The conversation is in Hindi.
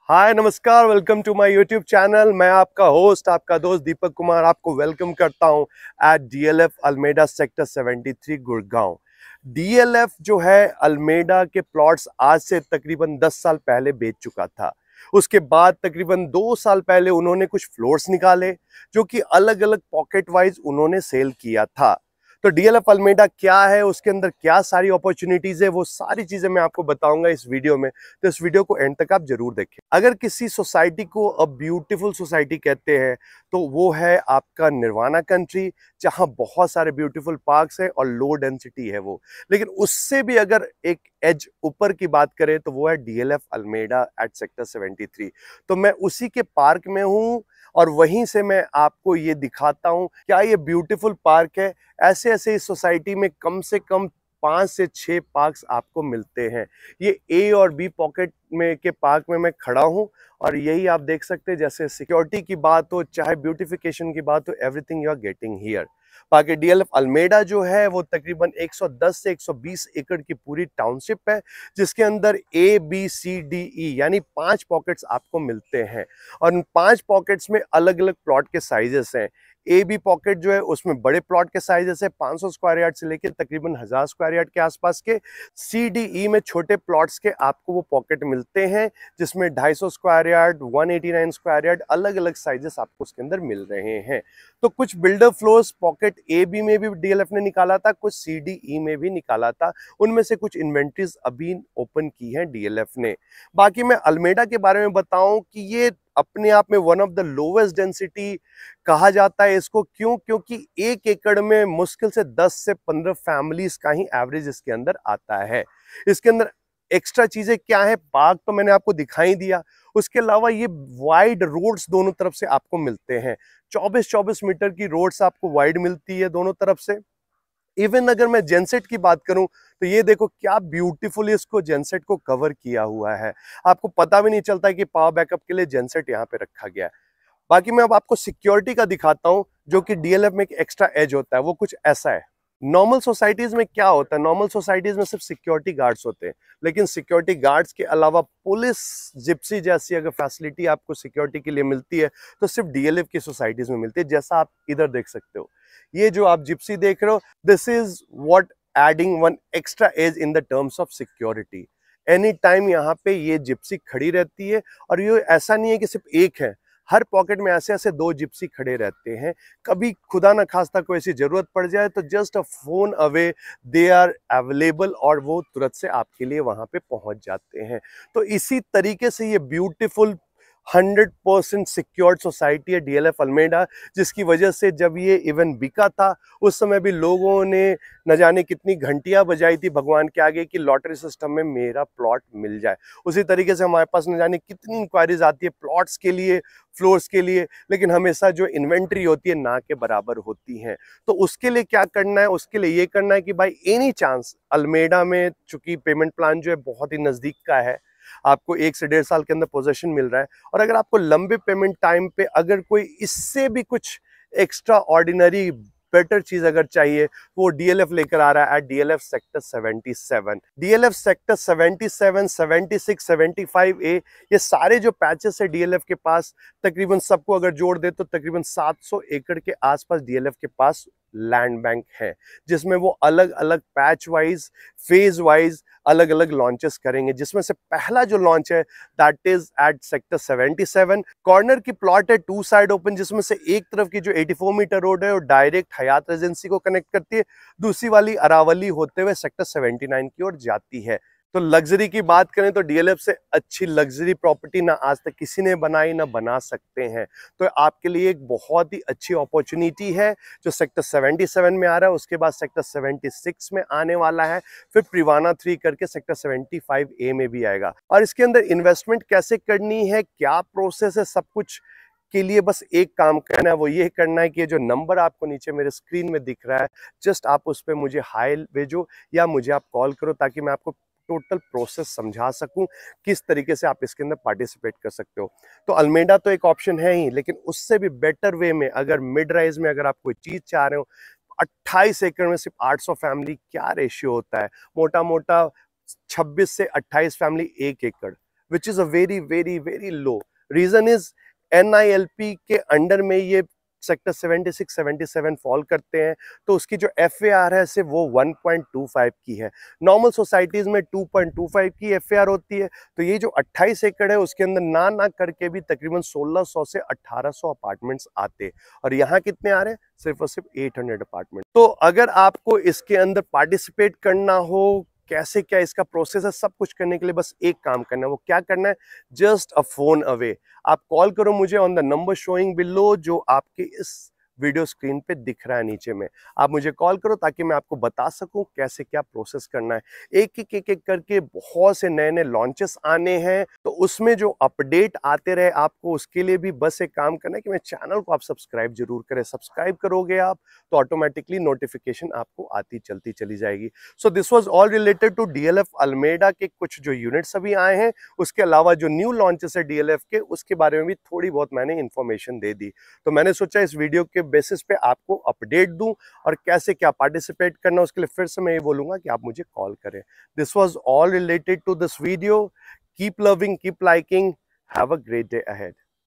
हाय नमस्कार, welcome to my YouTube channel. मैं आपका होस्ट, आपका दोस्त दीपक कुमार आपको वेलकम करता हूं at DLF Alameda sector 73 Gurgaon. DLF जो है अल्मेडा के प्लॉट्स आज से तकरीबन 10 साल पहले बेच चुका था। उसके बाद तकरीबन 2 साल पहले उन्होंने कुछ फ्लोर्स निकाले जो कि अलग अलग पॉकेट वाइज उन्होंने सेल किया था। तो डीएलएफ अल्मेडा क्या है, उसके अंदर क्या सारी अपॉर्चुनिटीज है, वो सारी चीजें मैं आपको बताऊंगा इस वीडियो में। तो इस वीडियो को एंड तक आप जरूर देखें। अगर किसी सोसाइटी को अ ब्यूटीफुल सोसाइटी कहते हैं तो वो है आपका निर्वाणा कंट्री, जहां बहुत सारे ब्यूटीफुल पार्क्स हैं और लो डेंसिटी है वो। लेकिन उससे भी अगर एक एज ऊपर की बात करें तो वो है डीएलएफ अल्मेडा एट सेक्टर 73। तो मैं उसी के पार्क में हूं और वहीं से मैं आपको ये दिखाता हूं क्या ये ब्यूटीफुल पार्क है। ऐसे ऐसे इस सोसाइटी में कम से कम 5 से 6 पार्क्स आपको मिलते हैं। ये ए और बी पॉकेट में के पार्क में मैं खड़ा हूं और यही आप देख सकते हैं, जैसे सिक्योरिटी की बात हो चाहे ब्यूटिफिकेशन की बात हो, everything you are getting here. बाकी डीएलएफ अल्मेडा जो है वो तकरीबन 110 से 120 एकड़ की पूरी टाउनशिप है, जिसके अंदर A B C D E यानी 5 पॉकेट्स आपको मिलते हैं। और इन 5 पॉकेट्स में अलग अलग प्लॉट के साइजेस हैं। ए बी पॉकेट जो है उसमें बड़े प्लॉट के साइजेस है 500 स्क्वायर यार्ड से लेकर तकरीबन 1000 स्क्वायर यार्ड के आसपास के। सी डी ई में छोटे प्लॉट्स के आपको वो पॉकेट मिलते हैं, जिसमें 250 स्क्वायर यार्ड, 189 स्क्वायर यार्ड, अलग अलग साइजेस आपको उसके अंदर मिल रहे हैं। तो कुछ builder floors pocket A B में भी डीएलएफ ने निकाला था, कुछ सी डी ई में भी निकाला था। उनमें से कुछ इन्वेंट्रीज अभी ओपन की है डीएलएफ ने। बाकी मैं अल्मेडा के बारे में बताऊं कि ये अपने आप में one of the lowest density कहा जाता है इसको। क्यों? क्योंकि 1 एकड़ में मुश्किल से 10 से 15 फैमिलीज का ही एवरेज इसके अंदर आता है। इसके अंदर एक्स्ट्रा चीजें क्या है, पार्क तो मैंने आपको दिखाई दिया, उसके अलावा ये वाइड रोड्स दोनों तरफ से आपको मिलते हैं। 24-24 मीटर की रोड्स आपको वाइड मिलती है दोनों तरफ से। इवन अगर मैं जेनसेट की बात करूं तो ये देखो क्या ब्यूटीफुली इसको जेनसेट को कवर किया हुआ है। आपको पता भी नहीं चलता है कि पावर बैकअप के लिए जेनसेट यहाँ पे रखा गया है। बाकी मैं अब आपको सिक्योरिटी का दिखाता हूं, जो कि डीएलएफ में एक एक्स्ट्रा एज होता है, वो कुछ ऐसा है। नॉर्मल सोसाइटीज में क्या होता है, नॉर्मल सोसाइटीज में सिर्फ सिक्योरिटी गार्ड्स होते हैं, लेकिन सिक्योरिटी गार्ड्स के अलावा पुलिस जिप्सी जैसी अगर फैसिलिटी आपको सिक्योरिटी के लिए मिलती है तो सिर्फ डीएलएफ की सोसाइटीज में मिलती है। जैसा आप इधर देख सकते हो, ये जो आप जिप्सी देख रहे हो, this is what adding one extra edge in the terms of security. Any time यहाँ पे ये जिप्सी खड़ी रहती है, और ये ऐसा नहीं है कि सिर्फ एक है, हर पॉकेट में ऐसे ऐसे 2 जिप्सी खड़े रहते हैं। कभी खुदा न खास्ता कोई ऐसी जरूरत पड़ जाए तो just a phone away they are available, और वो तुरंत से आपके लिए वहां पे पहुंच जाते हैं। तो इसी तरीके से ये ब्यूटीफुल 100% सिक्योर्ड सोसाइटी है डीएलएफ अल्मेडा, जिसकी वजह से जब ये इवन बिका था उस समय भी लोगों ने न जाने कितनी घंटियां बजाई थी भगवान के आगे कि लॉटरी सिस्टम में मेरा प्लॉट मिल जाए। उसी तरीके से हमारे पास न जाने कितनी इंक्वायरीज आती है प्लॉट्स के लिए, फ्लोर्स के लिए, लेकिन हमेशा जो इन्वेंट्री होती है ना के बराबर होती है। तो उसके लिए क्या करना है, उसके लिए ये करना है कि भाई एनी चांस अल्मेडा में, चूंकि पेमेंट प्लान जो है बहुत ही नजदीक का है, आपको 1 से 1.5 साल के अंदर पोजेशन मिल रहा है, और अगर आपको लंबे पेमेंट टाइम पे अगर कोई इससे भी कुछ एक्स्ट्रा ऑर्डिनरी बेटर चीज अगर चाहिए, वो डीएलएफ लेकर आ रहा है at DLF sector 77। DLF sector 77, 76, 75A, ये सारे जो पैचेस है डीएलएफ के पास, तकरीबन सबको अगर जोड़ दे तो तकरीबन 700 एकड़ के आसपास डीएलएफ के पास लैंड बैंक है, जिसमें वो अलग अलग पैच वाइज, फेज वाइज अलग अलग लॉन्चेस करेंगे। जिसमें से पहला जो लॉन्च है that is at sector 77। Corner की प्लॉट है 2 साइड ओपन, जिसमें से एक तरफ की जो 84 मीटर रोड है वो डायरेक्ट हयात रेजेंसी को कनेक्ट करती है, दूसरी वाली अरावली होते हुए सेक्टर 79 की ओर जाती है। तो लग्जरी की बात करें तो डीएलएफ से अच्छी लग्जरी प्रॉपर्टी ना आज तक किसी ने बनाई ना बना सकते हैं। तो आपके लिए एक बहुत ही अच्छी अपॉर्चुनिटी है जो सेक्टर 77 में आ रहा है, उसके बाद सेक्टर 76 में आने वाला है, फिर प्रिवाना 3 करके सेक्टर 75A में भी आएगा। और इसके अंदर इन्वेस्टमेंट कैसे करनी है, क्या प्रोसेस है, सब कुछ के लिए बस एक काम करना है, वो ये करना है कि जो नंबर आपको नीचे मेरे स्क्रीन में दिख रहा है, जस्ट आप उस पर मुझे हाई भेजो या मुझे आप कॉल करो, ताकि मैं आपको टोटल प्रोसेस समझा सकूं किस तरीके से आप इसके अंदर पार्टिसिपेट कर सकते हो। तो अल्मेडा तो एक ऑप्शन है ही, लेकिन उससे भी बेटर वे में अगर मिड राइज में अगर आप कोई चीज चाह रहे हो, 28 एकड़ में सिर्फ 800 फैमिली, क्या रेशियो होता है, मोटा मोटा 26 से 28 फैमिली 1 एकड़, which is a very very very low. Reason is NILP के अंडर में ये सेक्टर 76 77 फॉल करते हैं, तो उसकी जो FAR है सिर्फ वो 1.25 की है। नॉर्मल सोसाइटीज़ में 2.25 की FAR होती है। तो ये जो 28 एकड़ है उसके अंदर ना करके भी तकरीबन 1600 से 1800 अपार्टमेंट्स आते, और यहाँ कितने आ रहे हैं? सिर्फ और सिर्फ 800 अपार्टमेंट। तो अगर आपको इसके अंदर पार्टिसिपेट करना हो, कैसे क्या इसका प्रोसेस है, सब कुछ करने के लिए बस एक काम करना है। वो क्या करना है? Just a phone away. आप कॉल करो मुझे on the number showing below, जो आपके इस वीडियो स्क्रीन पे दिख रहा है नीचे में। आप मुझे कॉल करो ताकि मैं आपको बता सकूं कैसे क्या प्रोसेस करना है। एक करके बहुत से नए नए लॉन्चेस आने हैं, तो उसमें जो अपडेट आते रहे आपको, उसके लिए भी बस एक काम करना है कि मेरे चैनल को आप सब्सक्राइब जरूर करें। सब्सक्राइब करोगे आप तो ऑटोमेटिकली नोटिफिकेशन आपको आती चलती चली जाएगी। So this was all related to DLF Alameda के कुछ जो यूनिट्स अभी आए हैं, उसके अलावा जो न्यू लॉन्चेस है DLF के, उसके बारे में भी थोड़ी बहुत मैंने इन्फॉर्मेशन दे दी। तो मैंने सोचा इस वीडियो के बेसिस पे आपको अपडेट दूं, और कैसे क्या पार्टिसिपेट करना उसके लिए फिर से मैं ये बोलूंगा कि आप मुझे कॉल करें। This was all related to this video. Keep loving, keep liking, have a great day ahead.